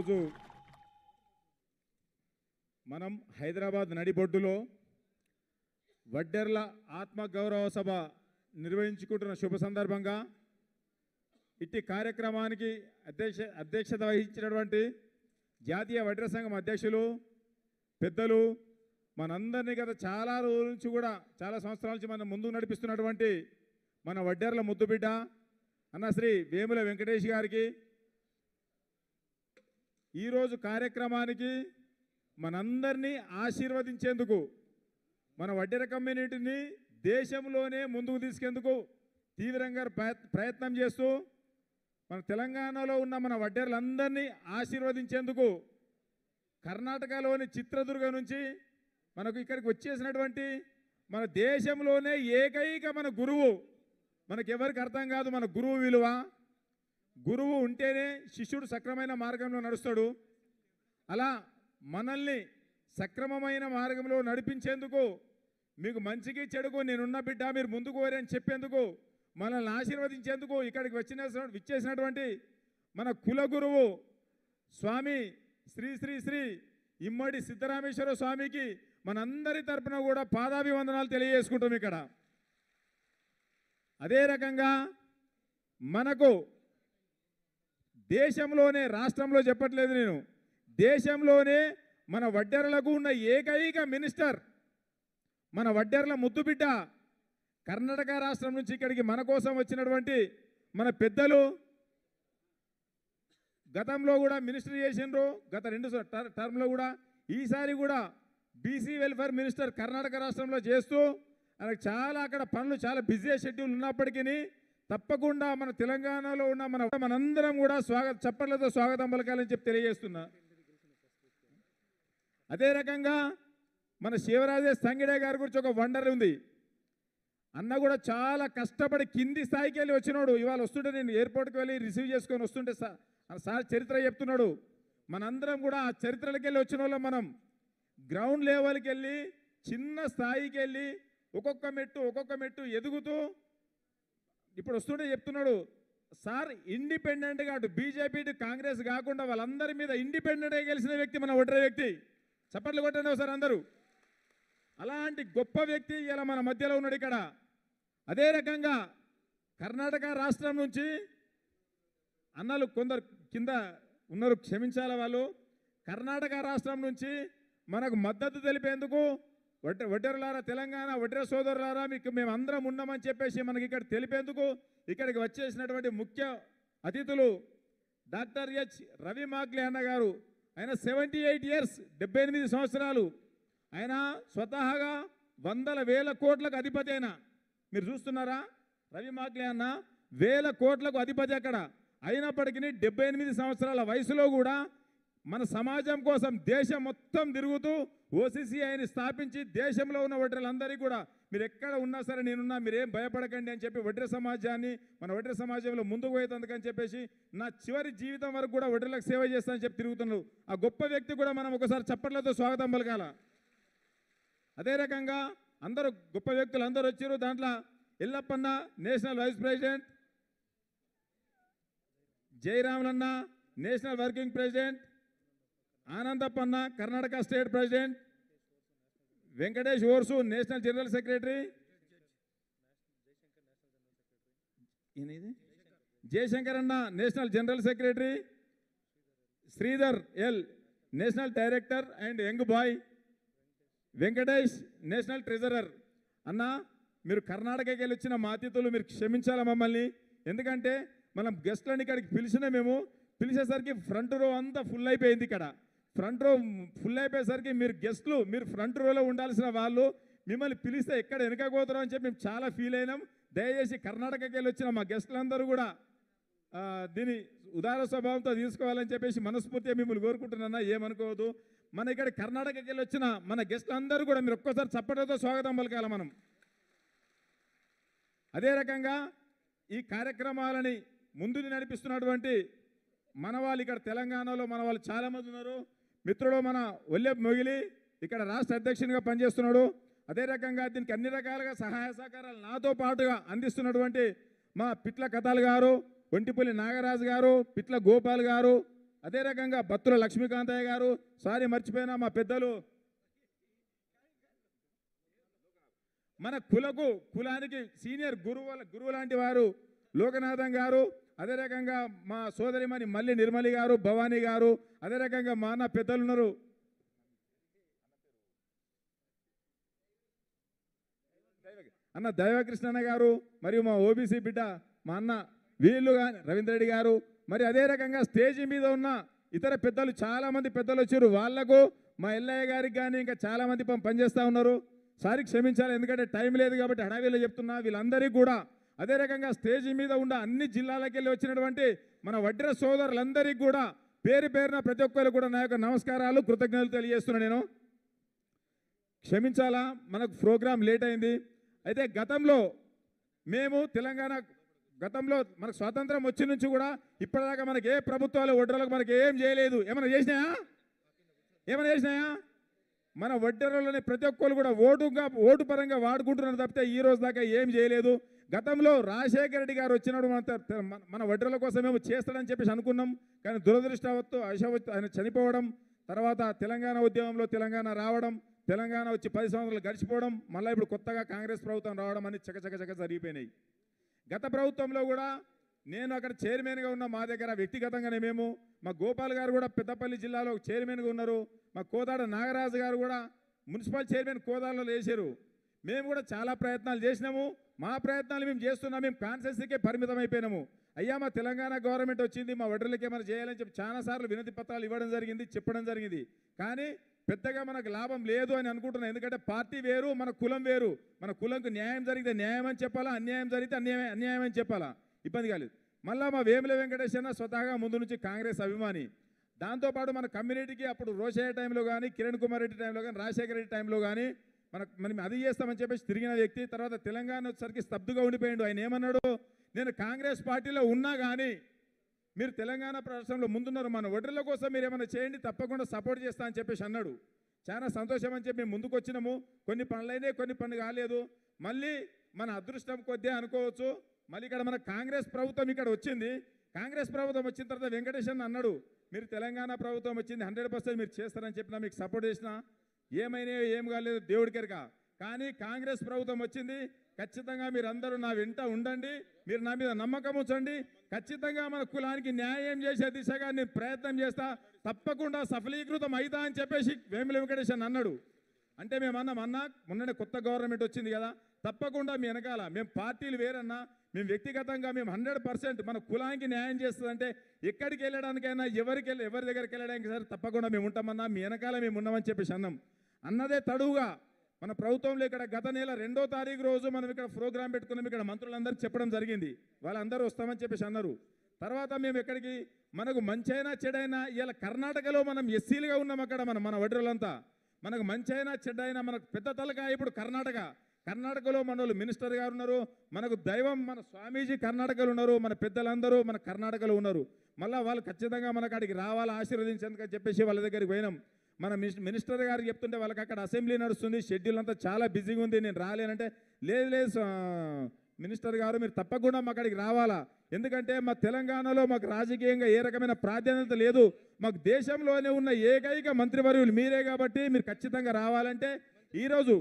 ఈరోజు మనం హైదరాబాద్ నడిబొడ్డులో వడ్డెర్ల ఆత్మగౌరవ సభ నిర్వహించుకుంటున్న శుభ సందర్భంగా ఇట్టి కార్యక్రమానికి అధ్యక్షత వహించినటువంటి జాతీయ వడ్డెర సంఘం అధ్యక్షులు పెద్దలు మనందరినీ గత చాలా రోజుల నుంచి కూడా చాలా సంవత్సరాల నుంచి మనం ముందుకు నడిపిస్తున్నటువంటి మన వడ్డెర్ల ముద్దుబిడ్డ అన్న శ్రీ వేముల వెంకటేష్ గారికి ఈరోజు కార్యక్రమానికి మనందరినీ ఆశీర్వదించేందుకు మన వడ్డెర కమ్యూనిటీని దేశంలోనే ముందుకు తీసుకెందుకు తీవ్రంగా ప్రయత్నం చేస్తూ మన తెలంగాణలో ఉన్న మన వడ్డెర్లందరినీ ఆశీర్వదించేందుకు కర్ణాటకలోని చిత్రదుర్గ నుంచి మనకు ఇక్కడికి వచ్చేసినటువంటి మన దేశంలోనే ఏకైక మన గురువు, మనకెవరికి అర్థం కాదు మన గురువు విలువ. గురువు ఉంటేనే శిష్యుడు సక్రమైన మార్గంలో నడుస్తాడు. అలా మనల్ని సక్రమమైన మార్గంలో నడిపించేందుకు మీకు మంచికి చెడుకు నేనున్న బిడ్డ మీరు ముందుకు పోరే అని చెప్పేందుకు మనల్ని ఆశీర్వదించేందుకు ఇక్కడికి విచ్చేసినటువంటి మన కుల గురువు స్వామి శ్రీ శ్రీ శ్రీ ఇమ్మడి సిద్ధరామేశ్వర స్వామికి మనందరి తరపున కూడా పాదాభివందనాలు తెలియజేసుకుంటాం. ఇక్కడ అదే రకంగా మనకు దేశంలోనే, రాష్ట్రంలో చెప్పట్లేదు నేను, దేశంలోనే మన వడ్డెరలకు ఉన్న ఏకైక మినిస్టర్ మన వడ్డెర్ల ముద్దుబిడ్డ కర్ణాటక రాష్ట్రం నుంచి ఇక్కడికి మన కోసం వచ్చినటువంటి మన పెద్దలు గతంలో కూడా మినిస్టర్ చేసిండ్రు, గత 2 టర్మ్లో కూడా, ఈసారి కూడా బీసీ వెల్ఫేర్ మినిస్టర్ కర్ణాటక రాష్ట్రంలో చేస్తూ మనకు చాలా అక్కడ పనులు చాలా బిజీ షెడ్యూల్ ఉన్నప్పటికీ తప్పకుండా మన తెలంగాణలో ఉన్న మనందరం కూడా చప్పట్లతో స్వాగతం పలకాలని చెప్పి తెలియజేస్తున్నా. అదే రకంగా మన శివరాజేష్ సంగిడే గారి గురించి ఒక వండర్ ఉంది. అన్న కూడా చాలా కష్టపడి కింది స్థాయికి వెళ్ళి వచ్చినాడు. ఇవాళ వస్తుంటే నేను ఎయిర్పోర్ట్కి వెళ్ళి రిసీవ్ చేసుకొని వస్తుంటే సార్ చరిత్ర చెప్తున్నాడు. మనందరం కూడా ఆ చరిత్రలకు వెళ్ళి వచ్చిన వాళ్ళం. మనం గ్రౌండ్ లెవెల్కి వెళ్ళి చిన్న స్థాయికి వెళ్ళి ఒక్కొక్క మెట్టు ఎదుగుతూ ఇప్పుడు వస్తుంటే చెప్తున్నాడు సార్, ఇండిపెండెంట్గా అటు బీజేపీ ఇటు కాంగ్రెస్ కాకుండా వాళ్ళందరి మీద ఇండిపెండెంట్గా గెలిచిన వ్యక్తి మన వడ్డెర వ్యక్తి. చప్పట్లు కొట్టండి సార్ అందరూ. అలాంటి గొప్ప వ్యక్తి ఇలా మన మధ్యలో ఉన్నాడు ఇక్కడ. అదే రకంగా కర్ణాటక రాష్ట్రం నుంచి అన్నలు కొందరు కింద ఉన్నారు, క్షమించాల వాళ్ళు. కర్ణాటక రాష్ట్రం నుంచి మనకు మద్దతు తెలిపేందుకు వడ్డెరలారా, తెలంగాణ వడ్డెర సోదరులారా మీకు మేము అందరం ఉన్నామని చెప్పేసి మనకి ఇక్కడ తెలిపేందుకు ఇక్కడికి వచ్చేసినటువంటి ముఖ్య అతిథులు డాక్టర్ హెచ్ రవి మాగ్లే అన్న గారు. ఆయన 78 ఇయర్స్, 78 సంవత్సరాలు. ఆయన స్వతహాగా వందల వేల కోట్లకు అధిపతి. అయినా మీరు చూస్తున్నారా, రవి మాగ్లే అన్న వేల కోట్లకు అధిపతి అక్కడ. అయినప్పటికీ 78 సంవత్సరాల వయసులో కూడా మన సమాజం కోసం దేశం మొత్తం తిరుగుతూ ఓసీసీఐని స్థాపించి దేశంలో ఉన్న వడ్డెరలందరికీ కూడా మీరు ఎక్కడ ఉన్నా సరే నేనున్నా, మీరేం భయపడకండి అని చెప్పి వడ్డెర సమాజాన్ని మన వడ్డెర సమాజంలో ముందుకు పోయేందుకని చెప్పేసి నా చివరి జీవితం వరకు కూడా వడ్డెరలకు సేవ చేస్తానని చెప్పి తిరుగుతున్నారు. ఆ గొప్ప వ్యక్తి కూడా మనం ఒకసారి చప్పట్లతో స్వాగతం పలకాల. అదే రకంగా అందరూ గొప్ప వ్యక్తులు అందరూ వచ్చారు. దాంట్లో ఎల్లప్పన్న నేషనల్ వైస్ ప్రెసిడెంట్, జయరాములన్న నేషనల్ వర్కింగ్ ప్రెసిడెంట్, ఆనందప్పన్న Karnataka state president, Venkatesh Orsu national general secretary, Jayashankar అన్న national general secretary, Sridhar L national director and young boy, Venkatesh national treasurer. అన్న మీరు కర్ణాటకకి వెళ్ళి వచ్చిన మా అతిథులు మీరు క్షమించాలా మమ్మల్ని. ఎందుకంటే మనం గెస్ట్లని ఇక్కడికి పిలిచేసరికి ఫ్రంట్ రో అంతా ఫుల్ అయిపోయింది. ఇక్కడ ఫ్రంట్ రో ఫుల్ అయిపోయేసరికి మీరు గెస్ట్లు, మీరు ఫ్రంట్ రోలో ఉండాల్సిన వాళ్ళు మిమ్మల్ని పిలిస్తే ఎక్కడ వెనకపోతారో అని చెప్పి మేము చాలా ఫీల్ అయినాం. దయచేసి కర్ణాటకకి వెళ్ళి వచ్చిన మా గెస్టులందరూ కూడా దీని ఉదార స్వభావంతో తీసుకోవాలని చెప్పేసి మనస్ఫూర్తిగా మిమ్మల్ని కోరుకుంటున్నా, ఏమనుకోవద్దు. మన ఇక్కడ కర్ణాటకకి వెళ్ళి వచ్చిన మన గెస్టులందరూ కూడా మీరు ఒక్కసారి చప్పటితో స్వాగతం పలకాల మనం. అదే రకంగా ఈ కార్యక్రమాలని ముందుని నడిపిస్తున్నటువంటి మన వాళ్ళు ఇక్కడ తెలంగాణలో మన వాళ్ళు చాలామంది ఉన్నారు. మిత్రుడు మన ఒల్లెపు మొగిలి ఇక్కడ రాష్ట్ర అధ్యక్షునిగా పనిచేస్తున్నాడు. అదే రకంగా దీనికి అన్ని రకాలుగా సహాయ సహకారాలు నాతో పాటుగా అందిస్తున్నటువంటి మా పిట్ల కథాలు గారు, ఒంటిపల్లి నాగరాజు గారు, పిట్ల గోపాల్ గారు, అదే రకంగా బత్తుల లక్ష్మీకాంతయ్య గారు, సారీ మర్చిపోయినా మా పెద్దలు మన కులానికి సీనియర్ గురువు లాంటి వారు లోకనాథం గారు, అదే రకంగా మా సోదరిమణి మల్లి నిర్మలి గారు, భవానీ గారు, అదే రకంగా మా అన్న పెద్దలు ఉన్నారు, అన్న దైవకృష్ణన్న గారు, మరియు మా ఓబీసీ బిడ్డ మా అన్న వీళ్ళు కానీ రవీంద్ర రెడ్డి గారు, మరి అదే రకంగా స్టేజీ మీద ఉన్న ఇతర పెద్దలు చాలామంది పెద్దలు వచ్చారు. వాళ్లకు మా ఎల్లయ్య గారికి కానీ ఇంకా చాలామంది పనిచేస్తూ ఉన్నారు. సారి క్షమించాలి, ఎందుకంటే టైం లేదు కాబట్టి హడావిలో చెప్తున్నా. వీళ్ళందరికీ కూడా అదే రకంగా స్టేజీ మీద ఉన్న అన్ని జిల్లాలకు వెళ్ళి వచ్చినటువంటి మన వడ్డెర సోదరులందరికీ కూడా పేరు పేరున ప్రతి ఒక్కరు కూడా నా యొక్క నమస్కారాలు, కృతజ్ఞతలు తెలియజేస్తున్నాను. నేను క్షమించాలా, మనకు ప్రోగ్రాం లేట్ అయింది. అయితే గతంలో మనకు స్వాతంత్రం వచ్చి నుంచి కూడా ఇప్పటిదాకా మనకి ఏ ప్రభుత్వాలు వడ్డెరలకు మనకి ఏం చేయలేదు. ఏమైనా చేసినాయా? మన వడ్డెరలని ప్రతి ఒక్కరు కూడా ఓటు పరంగా వాడుకుంటున్నారు తప్పితే ఈ రోజు దాకా ఏం చేయలేదు. గతంలో రాజశేఖర రెడ్డి గారు వచ్చినప్పుడు మన వడ్డెరల కోసం మేము చేస్తాడని చెప్పేసి అనుకున్నాం. కానీ దురదృష్టవత్తు ఆయన చనిపోవడం, తర్వాత తెలంగాణ ఉద్యమంలో తెలంగాణ రావడం, తెలంగాణ వచ్చి 10 సంవత్సరాలు గడిచిపోవడం, మళ్ళీ ఇప్పుడు కొత్తగా కాంగ్రెస్ ప్రభుత్వం రావడం అని చకచక జరిగిపోయినాయి. గత ప్రభుత్వంలో కూడా నేను అక్కడ చైర్మన్గా ఉన్న, మా దగ్గర వ్యక్తిగతంగానే మా గోపాల్ గారు కూడా పెద్దపల్లి జిల్లాలో చైర్మన్గా ఉన్నారు. మా కోదాడ నాగరాజు గారు కూడా మున్సిపల్ చైర్మన్ కోదాడలో వేసారు. మేము కూడా చాలా ప్రయత్నాలు చేసినాము. మా ప్రయత్నాలు మేము చేస్తున్నాం. మేము కాన్స్టిట్యూన్సీకే పరిమితం అయిపోయినాము. అయ్యా మా తెలంగాణ గవర్నమెంట్ వచ్చింది, మా వడ్డర్లకి ఏమైనా చేయాలని చెప్పి చాలాసార్లు వినతి పత్రాలు ఇవ్వడం జరిగింది, చెప్పడం జరిగింది. కానీ పెద్దగా మనకు లాభం లేదు అని అనుకుంటున్నాం. ఎందుకంటే పార్టీ వేరు, మన కులం వేరు. మన కులంకు న్యాయం జరిగితే న్యాయం అని చెప్పాలా, అన్యాయం జరిగితే అన్యాయం అని చెప్పాలా, ఇబ్బంది కాలేదు. మళ్ళీ మా వేముల వెంకటేష్ అన్న స్వతహాగా ముందు నుంచి కాంగ్రెస్ అభిమాని. దాంతోపాటు మన కమ్యూనిటీకి అప్పుడు రోషయ్య టైంలో కానీ, కిరణ్ కుమార్ రెడ్డి టైంలో కానీ, రాజశేఖర రెడ్డి టైంలో కానీ మనం అది చేస్తామని చెప్పేసి తిరిగిన వ్యక్తి. తర్వాత తెలంగాణ వచ్చేసరికి స్తబ్దుగా ఉండిపోయాడు. ఆయన ఏమన్నాడు, నేను కాంగ్రెస్ పార్టీలో ఉన్నా కానీ మీరు తెలంగాణ రాష్ట్రంలో ముందున్నారు, మన వడ్డెర్ల కోసం మీరు ఏమైనా చేయండి, తప్పకుండా సపోర్ట్ చేస్తా అని చెప్పేసి అన్నాడు. చాలా సంతోషం అని చెప్పి మేము ముందుకు వచ్చినాము. కొన్ని పనులైనా కొన్ని పనులు కాలేదు. మళ్ళీ మన అదృష్టం కొద్దిగా అనుకోవచ్చు. మళ్ళీ ఇక్కడ మన కాంగ్రెస్ ప్రభుత్వం ఇక్కడ వచ్చింది. కాంగ్రెస్ ప్రభుత్వం వచ్చిన తర్వాత వెంకటేష్ అన్న అన్నాడు, మీరు తెలంగాణ ప్రభుత్వం వచ్చింది 100% మీరు చేస్తారని చెప్పినా, మీకు సపోర్ట్ చేసినా, ఏమైనా ఏం కాలేదు దేవుడికెరక. కానీ కాంగ్రెస్ ప్రభుత్వం వచ్చింది, ఖచ్చితంగా మీరు అందరూ నా వెంట ఉండండి, మీరు నా మీద నమ్మకం ఉంచండి, ఖచ్చితంగా మన కులానికి న్యాయం చేసే దిశగా నేను ప్రయత్నం చేస్తా, తప్పకుండా సఫలీకృతం అవుతా అని చెప్పేసి వేముల వెంకటేష్ అన్నాడు. అంటే మేము అన్నా మొన్ననే కొత్త గవర్నమెంట్ వచ్చింది కదా, తప్పకుండా మీ వెనకాల మేము పార్టీలు వేరన్నా, మేము వ్యక్తిగతంగా మేము 100% మన కులానికి న్యాయం చేస్తుందంటే ఎక్కడికి వెళ్ళడానికైనా ఎవరి దగ్గరికి వెళ్ళడానికి సరే తప్పకుండా మేము ఉంటామన్నా, మీ వెనకాల మేము ఉన్నామని చెప్పేసి అన్నదే తడువుగా మన ప్రభుత్వంలో ఇక్కడ గత నెల 2వ తారీఖు రోజు మనం ఇక్కడ ప్రోగ్రాం పెట్టుకున్నాం. ఇక్కడ మంత్రులందరికీ చెప్పడం జరిగింది, వాళ్ళందరూ వస్తామని చెప్పేసి అన్నారు. తర్వాత మేము ఎక్కడికి, మనకు మంచైనా చెడైనా ఇలా కర్ణాటకలో మనం ఎస్సీలుగా ఉన్నాం. అక్కడ మన వడ్డెరలంతా మనకు మంచైనా చెడ్డైనా మనకు పెద్ద తలకాయ ఇప్పుడు కర్ణాటకలో మన వాళ్ళు మినిస్టర్ గారు ఉన్నారు, మనకు దైవం మన స్వామీజీ కర్ణాటకలో ఉన్నారు, మన పెద్దలందరూ మన కర్ణాటకలో ఉన్నారు. మళ్ళీ వాళ్ళు ఖచ్చితంగా మనకు అక్కడికి రావాలా, ఆశీర్వదించేందుకని చెప్పేసి వాళ్ళ దగ్గరికి పోయినాం. మన మినిస్టర్ గారు చెప్తుంటే వాళ్ళకి అక్కడ అసెంబ్లీ నడుస్తుంది, షెడ్యూల్ అంతా చాలా బిజీగా ఉంది, నేను రాలేనంటే లేదు మినిస్టర్ గారు మీరు తప్పకుండా మా అక్కడికి రావాలా, ఎందుకంటే మా తెలంగాణలో మాకు రాజకీయంగా ఏ రకమైన ప్రాధాన్యత లేదు, మాకు దేశంలోనే ఉన్న ఏకైక మంత్రివర్యులు మీరే కాబట్టి మీరు ఖచ్చితంగా రావాలంటే ఈరోజు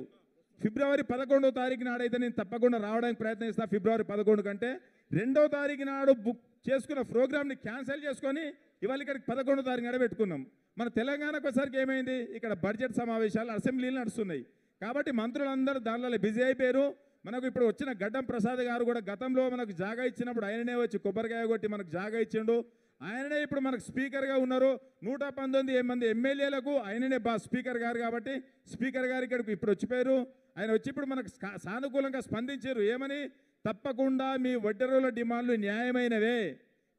ఫిబ్రవరి 11వ తారీఖు నాడైతే నేను తప్పకుండా రావడానికి ప్రయత్నిస్తా. ఫిబ్రవరి 11 కంటే 2వ తారీఖు నాడు బుక్ చేసుకున్న ప్రోగ్రామ్ని క్యాన్సిల్ చేసుకొని ఇవాళ ఇక్కడికి 11వ తారీఖు నాడు పెట్టుకున్నాం. మన తెలంగాణకు వచ్చేసరికి ఏమైంది, ఇక్కడ బడ్జెట్ సమావేశాలు అసెంబ్లీలు నడుస్తున్నాయి కాబట్టి మంత్రులందరూ దానిలో బిజీ అయిపోయారు. మనకు ఇప్పుడు వచ్చిన గడ్డం ప్రసాద్ గారు కూడా గతంలో మనకు జాగా ఇచ్చినప్పుడు ఆయననే వచ్చి కొబ్బరికాయ కొట్టి మనకు జాగా ఇచ్చిండు. ఆయననే ఇప్పుడు మనకు స్పీకర్గా ఉన్నారు. 119 మంది ఎమ్మెల్యేలకు ఆయననే స్పీకర్ గారు కాబట్టి స్పీకర్ గారు ఇక్కడికి ఇప్పుడు వచ్చిపోయారు. ఆయన వచ్చి ఇప్పుడు మనకు సానుకూలంగా స్పందించారు. ఏమని, తప్పకుండా మీ వడ్డెరల డిమాండ్లు న్యాయమైనవే,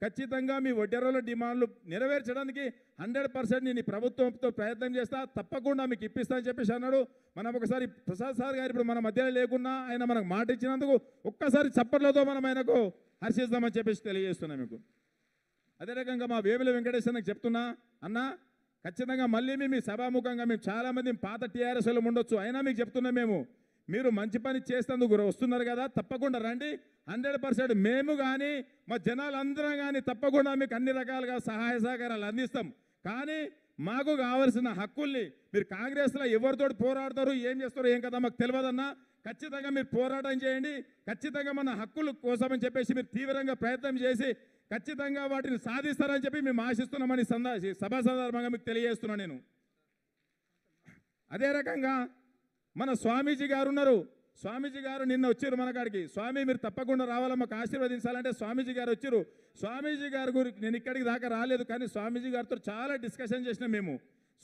ఖచ్చితంగా మీ వడ్డెరల డిమాండ్లు నెరవేర్చడానికి 100% నేను ప్రభుత్వంతో ప్రయత్నం చేస్తా, తప్పకుండా మీకు ఇప్పిస్తా అని చెప్పేసి అన్నాడు. మనం ఒకసారి ప్రసాద్ సార్ గారు ఇప్పుడు మన మధ్యలో లేకున్నా ఆయన మనకు మాట ఇచ్చినందుకు ఒక్కసారి చప్పట్లతో మనం ఆయనకు హర్షిస్తామని చెప్పేసి తెలియజేస్తున్నాం మీకు. అదే రకంగా మా వేముల వెంకటేశ్వరకి చెప్తున్నా, అన్నా ఖచ్చితంగా మళ్ళీ మీ సభాముఖంగా మేము చాలామంది పాత టీఆర్ఎస్లో ఉండొచ్చు, అయినా మీకు చెప్తున్నాం, మీరు మంచి పని చేస్తేందుకు వస్తున్నారు కదా, తప్పకుండా రండి. 100% మేము కానీ మా జనాలందరం కానీ తప్పకుండా మీకు అన్ని రకాలుగా సహాయ సహకారాలు అందిస్తాం. కానీ మాకు కావాల్సిన హక్కుల్ని మీరు కాంగ్రెస్లో ఎవరితోటి పోరాడతారు, ఏం చేస్తారో ఏం కదా మాకు తెలియదన్నా. ఖచ్చితంగా మీరు పోరాటం చేయండి. ఖచ్చితంగా మన హక్కుల కోసమని చెప్పేసి మీరు తీవ్రంగా ప్రయత్నం చేసి ఖచ్చితంగా వాటిని సాధిస్తారని చెప్పి మేము ఆశిస్తున్నామని సభా సందర్భంగా మీకు తెలియజేస్తున్నాను నేను. అదే రకంగా మన స్వామీజీ గారు ఉన్నారు. స్వామీజీ గారు నిన్న వచ్చారు మన కాడికి. స్వామి మీరు తప్పకుండా రావాలా, మాకు ఆశీర్వదించాలంటే స్వామీజీ గారు వచ్చారు. స్వామీజీ గారు గురించి నేను ఇక్కడికి దాకా రాలేదు, కానీ స్వామీజీ గారితో చాలా డిస్కషన్ చేసినాం మేము.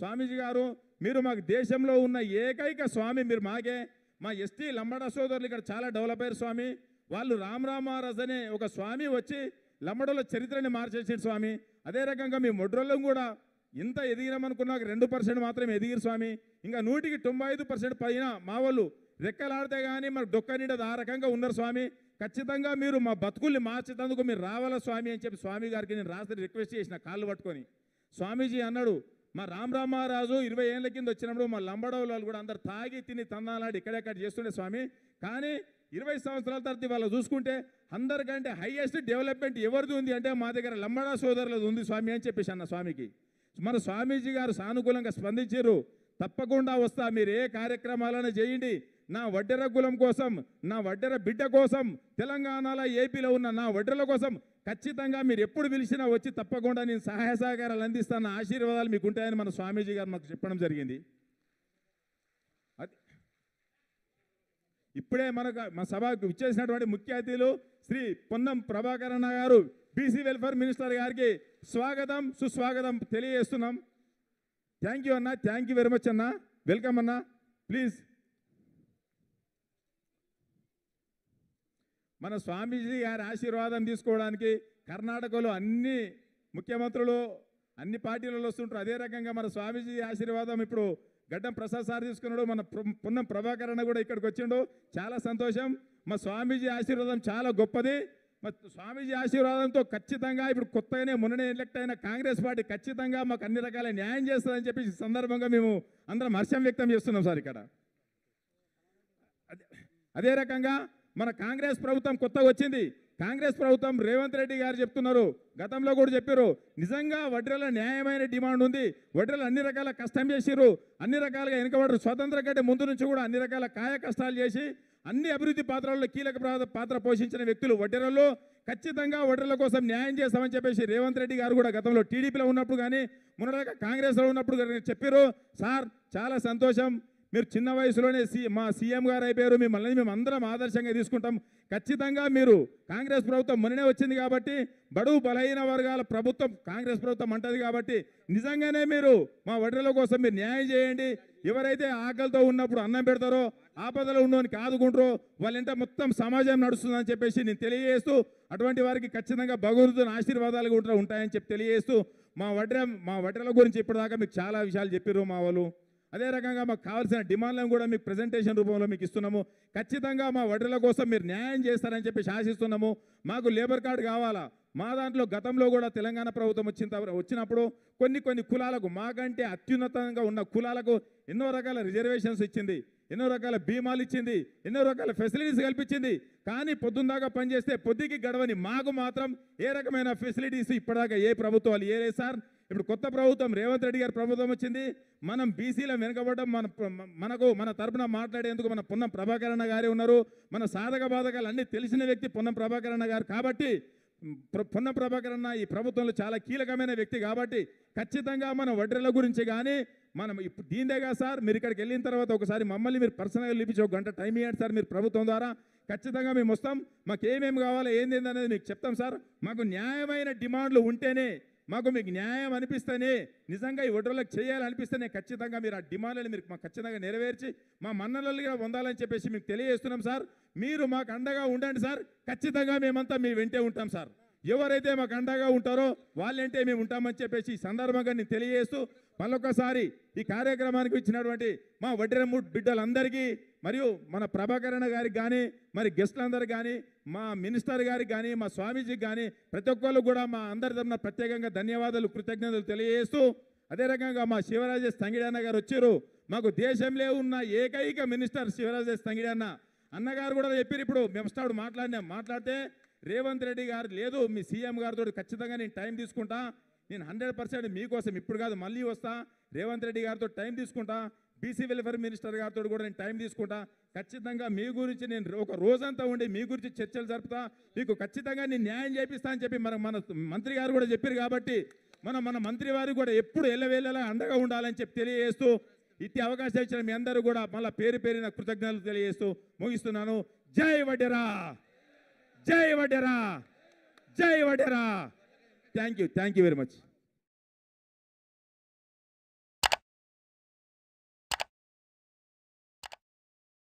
స్వామీజీ గారు మీరు మాకు దేశంలో ఉన్న ఏకైక స్వామి, మీరు మాకే. మా ఎస్టీ లంబాడా సోదరులు ఇక్కడ చాలా డెవలప్ అయ్యారు స్వామి. వాళ్ళు రామరామారాజు అనే ఒక స్వామి వచ్చి లంబడోళ్ళ చరిత్రని మార్చేసాడు స్వామి. అదే రకంగా మీ మొడ్రోళ్ళం కూడా ఇంత ఎదిగినామనుకున్నాక 2% మాత్రమే ఎదిగిరు స్వామి. ఇంకా 195% పైన మా వాళ్ళు రెక్కలాడితే కానీ మనకు డొక్క నీడదు, ఆ రకంగా ఉన్నారు స్వామి. ఖచ్చితంగా మీరు మా బతుకుల్ని మార్చేందుకు మీరు రావాలా స్వామి అని చెప్పి స్వామి గారికి నేను రాత్రి రిక్వెస్ట్ చేసిన కాళ్ళు పట్టుకొని. స్వామీజీ అన్నాడు, మా రామరామారాజు 20 ఏళ్ళ కింద వచ్చినప్పుడు మా లంబడోళ్ళు కూడా అందరు తాగి తిని తన్నాలాడి ఇక్కడెక్కడ చేస్తుండే స్వామి. కానీ 20 సంవత్సరాల తర్వాత వాళ్ళు చూసుకుంటే అందరికంటే హైయెస్ట్ డెవలప్మెంట్ ఎవరిది ఉంది అంటే మా దగ్గర లంబడా సోదరులది ఉంది స్వామి అని చెప్పేసి అన్న స్వామికి. మన స్వామీజీ గారు సానుకూలంగా స్పందించారు. తప్పకుండా వస్తా, మీరు ఏ కార్యక్రమాలను చేయండి, నా వడ్డెర కులం కోసం, నా వడ్డెర బిడ్డ కోసం, తెలంగాణలో ఏపీలో ఉన్న నా వడ్డెల కోసం ఖచ్చితంగా మీరు ఎప్పుడు పిలిచినా వచ్చి తప్పకుండా నేను సహాయ సహకారాలు అందిస్తాను, ఆశీర్వాదాలు మీకు ఉంటాయని మన స్వామీజీ గారు మాకు చెప్పడం జరిగింది. ఇప్పుడే మా సభకు ఇచ్చేసినటువంటి ముఖ్య అతిథులు శ్రీ పొన్నం ప్రభాకర్ అన్న గారు, బీసీ వెల్ఫేర్ మినిస్టర్ గారికి స్వాగతం సుస్వాగతం తెలియజేస్తున్నాం. థ్యాంక్ యూ అన్న, థ్యాంక్ యూ వెరీ మచ్ అన్న, వెల్కమ్ అన్న. ప్లీజ్ మన స్వామీజీ గారి ఆశీర్వాదం తీసుకోవడానికి కర్ణాటకలో అన్ని ముఖ్యమంత్రులు అన్ని పార్టీలలో వస్తుంటారు. అదే రకంగా మన స్వామీజీ ఆశీర్వాదం ఇప్పుడు గడ్డం ప్రసాద్ సార్ తీసుకున్నాడు. మన పొన్నం ప్రభాకర్ అన్న కూడా ఇక్కడికి వచ్చిండు, చాలా సంతోషం. మా స్వామీజీ ఆశీర్వాదం చాలా గొప్పది. స్వామీజీ ఆశీర్వాదంతో ఖచ్చితంగా ఇప్పుడు కొత్తగానే మొన్ననే ఎలక్ట్ అయిన కాంగ్రెస్ పార్టీ ఖచ్చితంగా మాకు అన్ని రకాల న్యాయం చేస్తుందని చెప్పి సందర్భంగా మేము అందరం హర్షం వ్యక్తం చేస్తున్నాం సార్ ఇక్కడ. అదే రకంగా మన కాంగ్రెస్ ప్రభుత్వం కొత్తగా వచ్చింది. కాంగ్రెస్ ప్రభుత్వం రేవంత్ రెడ్డి గారు చెప్తున్నారు, గతంలో కూడా చెప్పారు, నిజంగా వడ్డెల న్యాయమైన డిమాండ్ ఉంది. వడ్డెలు అన్ని రకాల కష్టం చేసిరు, అన్ని రకాలుగా వెనుకబడరు. స్వతంత్ర కంటే ముందు నుంచి కూడా అన్ని రకాల కాయ కష్టాలు చేసి అన్ని అభివృద్ధి పాత్రల్లో కీలక పాత్ర పోషించిన వ్యక్తులు వడ్డెరలో. ఖచ్చితంగా వడ్డెల కోసం న్యాయం చేస్తామని చెప్పేసి రేవంత్ రెడ్డి గారు కూడా గతంలో టీడీపీలో ఉన్నప్పుడు కానీ మొన్నటిదాకా కాంగ్రెస్లో ఉన్నప్పుడు చెప్పారు. సార్ చాలా సంతోషం, మీరు చిన్న వయసులోనే మా సీఎం గారు అయిపోయారు, మిమ్మల్ని మేము అందరం ఆదర్శంగా తీసుకుంటాం. ఖచ్చితంగా మీరు కాంగ్రెస్ ప్రభుత్వం మొన్ననే వచ్చింది కాబట్టి బడుగు బలహీన వర్గాల ప్రభుత్వం కాంగ్రెస్ ప్రభుత్వం అంటది కాబట్టి నిజంగానే మీరు మా వడ్డెల కోసం మీరు న్యాయం చేయండి. ఎవరైతే ఆకలితో ఉన్నప్పుడు అన్నం పెడతారో, ఆపదలో ఉన్నోనికి ఆదుకుంటారో వాళ్ళంటే మొత్తం సమాజం నడుస్తుందని చెప్పేసి నేను తెలియజేస్తూ, అటువంటి వారికి ఖచ్చితంగా భగవంతుని ఆశీర్వాదాలు కూడా ఉంటాయని చెప్పి తెలియజేస్తూ, మా వడ్డెల గురించి ఇప్పటిదాకా మీకు చాలా విషయాలు చెప్పారు మా వాళ్ళు. అదే రకంగా మాకు కావాల్సిన డిమాండ్లను కూడా మీకు ప్రజెంటేషన్ రూపంలో మీకు ఇస్తున్నాము. ఖచ్చితంగా మా వడ్డెల కోసం మీరు న్యాయం చేస్తారని చెప్పి ఆశిస్తున్నాము. మాకు లేబర్ కార్డు కావాలా. మా దాంట్లో గతంలో కూడా తెలంగాణ ప్రభుత్వం వచ్చినప్పుడు కొన్ని కులాలకు, మాకంటే అత్యున్నతంగా ఉన్న కులాలకు ఎన్నో రకాల రిజర్వేషన్స్ ఇచ్చింది, ఎన్నో రకాల బీమాలు ఇచ్చింది, ఎన్నో రకాల ఫెసిలిటీస్ కల్పించింది. కానీ పొద్దున్నదాకా పనిచేస్తే పొద్దుకి గడవని మాకు మాత్రం ఏ రకమైన ఫెసిలిటీస్ ఇప్పటిదాకా ఏ ప్రభుత్వాలు ఏలేదు సార్. ఇప్పుడు కొత్త ప్రభుత్వం రేవంత్ రెడ్డి గారి ప్రభుత్వం వచ్చింది. మనం బీసీలో వెనుకబడడం మన తరపున మాట్లాడేందుకు మన పొన్నం ప్రభాకర్ అన్న గారే ఉన్నారు. మన సాధక బాధకాలు అన్నీ తెలిసిన వ్యక్తి పొన్నం ప్రభాకర్ అన్న గారు కాబట్టి పొన్నం ప్రభాకర్ అన్న ఈ ప్రభుత్వంలో చాలా కీలకమైన వ్యక్తి కాబట్టి ఖచ్చితంగా మన వడ్డెల గురించి కానీ మనం ఇప్పుడు దీనిదేగా సార్, మీరు ఇక్కడికి వెళ్ళిన తర్వాత ఒకసారి మమ్మల్ని మీరు పర్సనల్గా పిలిపించి 1 గంట టైం ఇవ్వండి సార్. మీరు ప్రభుత్వం ద్వారా ఖచ్చితంగా మేము వస్తాం, మాకు ఏమేమి కావాలో ఏంది అనేది మీకు చెప్తాం సార్. మాకు న్యాయమైన డిమాండ్లు ఉంటేనే, మాకు మీకు న్యాయం అనిపిస్తేనే, నిజంగా ఈ వడ్డెలకు చేయాలనిపిస్తేనే ఖచ్చితంగా మీరు ఆ డిమాండ్లను మీరు మాకు ఖచ్చితంగా నెరవేర్చి మా మన్ననలుగా పొందాలని చెప్పేసి మీకు తెలియజేస్తున్నాం సార్. మీరు మాకు అండగా ఉండండి సార్. ఖచ్చితంగా మేమంతా మీ వెంటే ఉంటాం సార్. ఎవరైతే మాకు అండగా ఉంటారో వాళ్ళంటే మేము ఉంటామని చెప్పేసి ఈ సందర్భంగా నేను తెలియజేస్తూ, మళ్ళొకసారి ఈ కార్యక్రమానికి ఇచ్చినటువంటి మా వడ్డెరము బిడ్డలందరికీ మరియు మన ప్రభాకరణ గారికి కానీ మరి గెస్టులందరికీ కానీ మా మినిస్టర్ గారికి కానీ మా స్వామీజీకి కానీ ప్రతి ఒక్కళ్ళు కూడా మా అందరి తరఫున ప్రత్యేకంగా ధన్యవాదాలు కృతజ్ఞతలు తెలియజేస్తూ, అదే రకంగా మా శివరాజేష్ తంగిడన్న గారు వచ్చారు. మాకు దేశంలో ఉన్న ఏకైక మినిస్టర్ శివరాజేష్ తంగిడన్న అన్నగారు కూడా చెప్పారు. ఇప్పుడు మేము మాట్లాడితే రేవంత్ రెడ్డి గారు లేదు మీ సీఎం గారితో ఖచ్చితంగా నేను టైం తీసుకుంటా, నేను 100% మీకోసం ఇప్పుడు కాదు మళ్ళీ వస్తా, రేవంత్ రెడ్డి గారితో టైం తీసుకుంటా, బీసీ వెల్ఫేర్ మినిస్టర్ గారితో కూడా నేను టైం తీసుకుంటా, ఖచ్చితంగా మీ గురించి నేను ఒక రోజంతా ఉండి మీ గురించి చర్చలు జరుపుతా, మీకు ఖచ్చితంగా నేను న్యాయం చేపిస్తా అని చెప్పి మన మంత్రి గారు కూడా చెప్పారు. కాబట్టి మన మంత్రి వారికి కూడా ఎప్పుడు ఎల్లవేళలా అండగా ఉండాలని చెప్పి తెలియజేస్తూ ఇట్టి అవకాశం ఇచ్చిన మీ అందరూ కూడా మళ్ళీ పేరున కృతజ్ఞతలు తెలియజేస్తూ ముగిస్తున్నాను. జై వడ్డెరా, జై వడ్డెరా, జై Vaddera. Thank you very much.